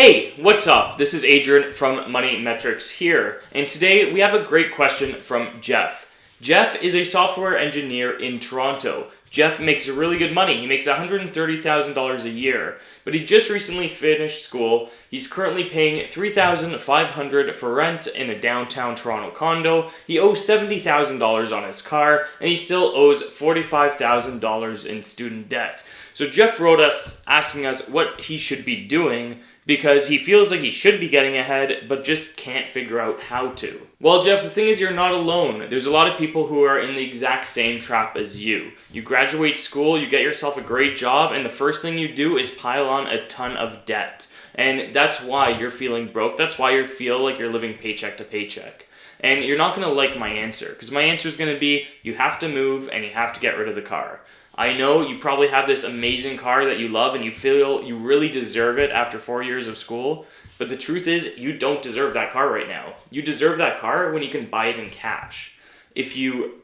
Hey, what's up? This is Adrian from Money Metrics here, and today we have a great question from Geoff. Geoff is a software engineer in Toronto. Geoff makes really good money. He makes $130,000 a year, but he just recently finished school. He's currently paying $3,500 for rent in a downtown Toronto condo. He owes $70,000 on his car, and he still owes $45,000 in student debt. So Geoff wrote us asking us what he should be doing because he feels like he should be getting ahead, but just can't figure out how to. Well, Geoff, the thing is you're not alone. There's a lot of people who are in the exact same trap as you. You graduate school, you get yourself a great job, and the first thing you do is pile on a ton of debt. And that's why you're feeling broke. That's why you feel like you're living paycheck to paycheck. And you're not going to like my answer, because my answer is going to be you have to move and you have to get rid of the car. I know you probably have this amazing car that you love and you feel you really deserve it after 4 years of school, but the truth is you don't deserve that car right now. You deserve that car when you can buy it in cash. If you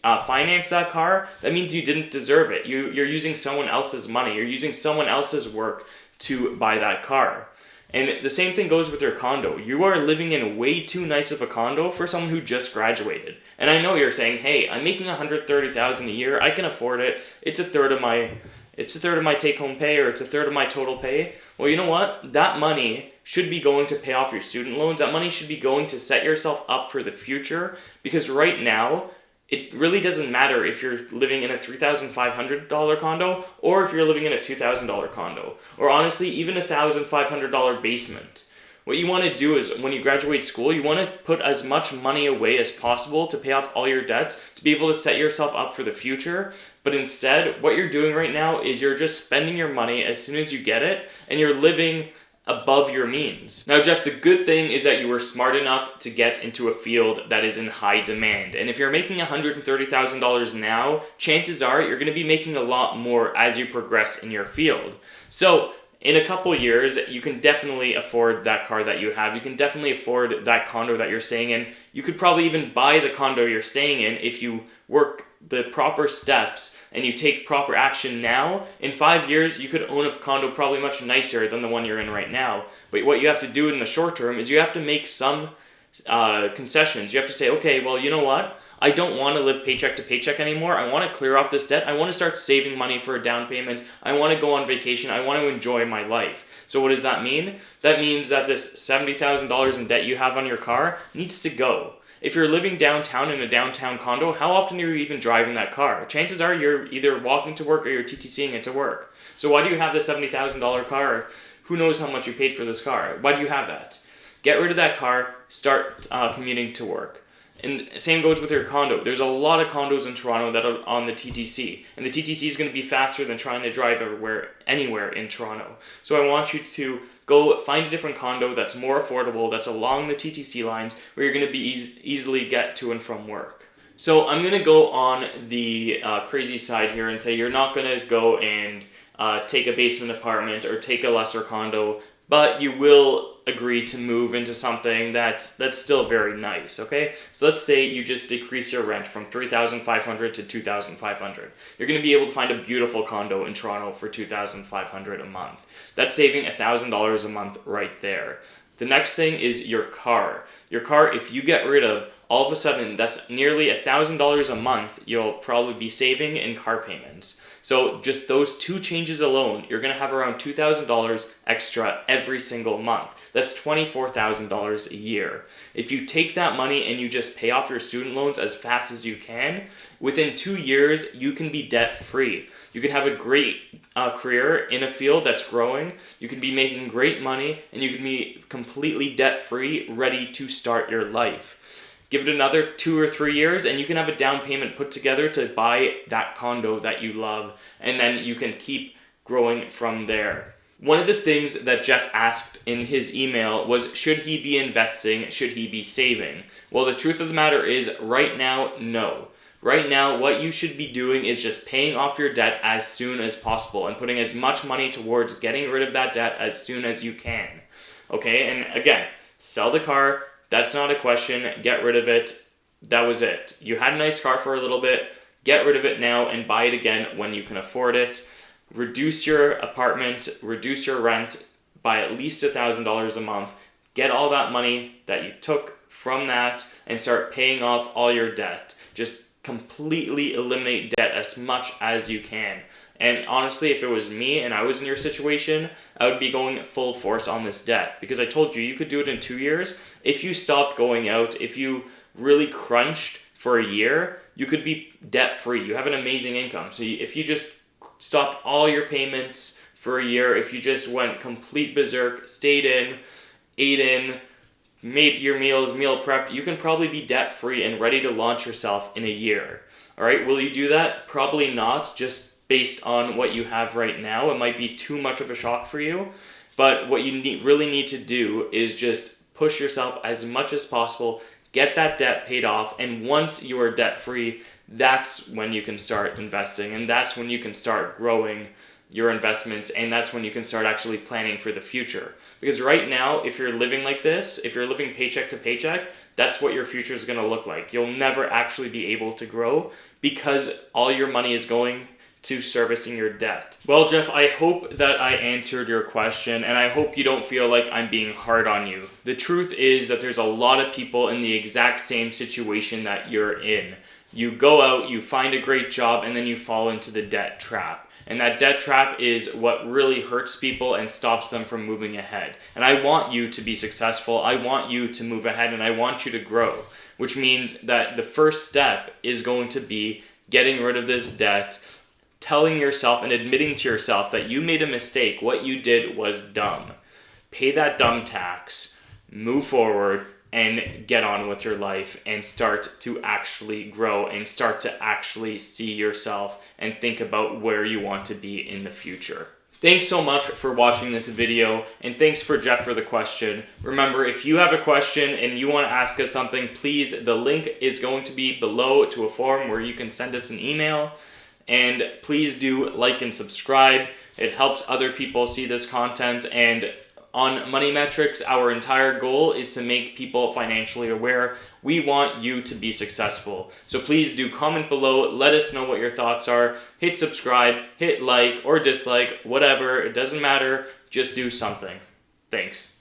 finance that car, that means you didn't deserve it. You're using someone else's money. You're using someone else's work to buy that car. And the same thing goes with your condo. You are living in way too nice of a condo for someone who just graduated. And I know you're saying, hey, I'm making $130,000 a year. I can afford it. It's a third of my take-home pay, or it's a third of my total pay. Well, you know what? That money should be going to pay off your student loans. That money should be going to set yourself up for the future, because right now, it really doesn't matter if you're living in a $3,500 condo or if you're living in a $2,000 condo, or honestly, even a $1,500 basement. What you want to do is when you graduate school, you want to put as much money away as possible to pay off all your debts to be able to set yourself up for the future. But instead, what you're doing right now is you're just spending your money as soon as you get it, and you're living above your means. Now, Geoff, the good thing is that you were smart enough to get into a field that is in high demand. And if you're making $130,000 now, chances are you're going to be making a lot more as you progress in your field. So, in a couple years, you can definitely afford that car that you have. You can definitely afford that condo that you're staying in. You could probably even buy the condo you're staying in if you work the proper steps and you take proper action now. In 5 years, you could own a condo probably much nicer than the one you're in right now. But what you have to do in the short term is you have to make some concessions. You have to say, okay, well, you know what? I don't want to live paycheck to paycheck anymore. I want to clear off this debt. I want to start saving money for a down payment. I want to go on vacation. I want to enjoy my life. So what does that mean? That means that this $70,000 in debt you have on your car needs to go. If you're living downtown in a downtown condo, how often are you even driving that car? Chances are you're either walking to work or you're TTCing it to work. So why do you have this $70,000 car? Who knows how much you paid for this car? Why do you have that? Get rid of that car, start commuting to work. And same goes with your condo. There's a lot of condos in Toronto that are on the TTC. And the TTC is going to be faster than trying to drive anywhere in Toronto. So I want you to go find a different condo that's more affordable, that's along the TTC lines, where you're going to be easily get to and from work. So I'm going to go on the crazy side here and say you're not going to go and take a basement apartment or take a lesser condo, but you will agree to move into something that's still very nice, okay? So let's say you just decrease your rent from $3,500 to $2,500. You're going to be able to find a beautiful condo in Toronto for $2,500 a month. That's saving $1,000 a month right there. The next thing is your car. Your car, if you get rid of, all of a sudden, that's nearly $1,000 a month you'll probably be saving in car payments. So just those two changes alone, you're going to have around $2,000 extra every single month. That's $24,000 a year. If you take that money and you just pay off your student loans as fast as you can, within 2 years, you can be debt-free. You can have a great career in a field that's growing. You can be making great money, and you can be completely debt-free, ready to start your life. Give it another 2 or 3 years and you can have a down payment put together to buy that condo that you love, and then you can keep growing from there. One of the things that Geoff asked in his email was, should he be investing? Should he be saving? Well, the truth of the matter is, right now, no. Right now, what you should be doing is just paying off your debt as soon as possible and putting as much money towards getting rid of that debt as soon as you can. Okay, and again, sell the car. That's not a question. Get rid of it. That was it. You had a nice car for a little bit. Get rid of it now and buy it again when you can afford it. Reduce your apartment, reduce your rent, by at least $1,000 a month. Get all that money that you took from that and start paying off all your debt. Just completely eliminate debt as much as you can. And honestly, if it was me and I was in your situation, I would be going full force on this debt, because I told you, you could do it in 2 years. If you stopped going out, if you really crunched for a year, you could be debt free. You have an amazing income. So if you just stopped all your payments for a year, if you just went complete berserk, stayed in, ate in, made your meals, meal prepped, you can probably be debt free and ready to launch yourself in a year. All right, will you do that? Probably not, just based on what you have right now. It might be too much of a shock for you, but what you really need to do is just push yourself as much as possible, get that debt paid off, and once you are debt free, that's when you can start investing, and that's when you can start growing your investments, and that's when you can start actually planning for the future. Because right now, if you're living like this, if you're living paycheck to paycheck, that's what your future is going to look like. You'll never actually be able to grow because all your money is going to servicing your debt. Well, Geoff, I hope that I answered your question, and I hope you don't feel like I'm being hard on you. The truth is that there's a lot of people in the exact same situation that you're in. You go out, you find a great job, and then you fall into the debt trap. And that debt trap is what really hurts people and stops them from moving ahead. And I want you to be successful. I want you to move ahead, and I want you to grow, which means that the first step is going to be getting rid of this debt, telling yourself and admitting to yourself that you made a mistake. What you did was dumb. Pay that dumb tax, move forward, and get on with your life and start to actually grow and start to actually see yourself and think about where you want to be in the future. Thanks so much for watching this video, and thanks for Geoff for the question. Remember, if you have a question and you want to ask us something, please, the link is going to be below to a form where you can send us an email. And please do like and subscribe. It helps other people see this content. And on Money Metrics, our entire goal is to make people financially aware. We want you to be successful. So please do comment below. Let us know what your thoughts are. Hit subscribe, hit like or dislike, whatever. It doesn't matter. Just do something. Thanks.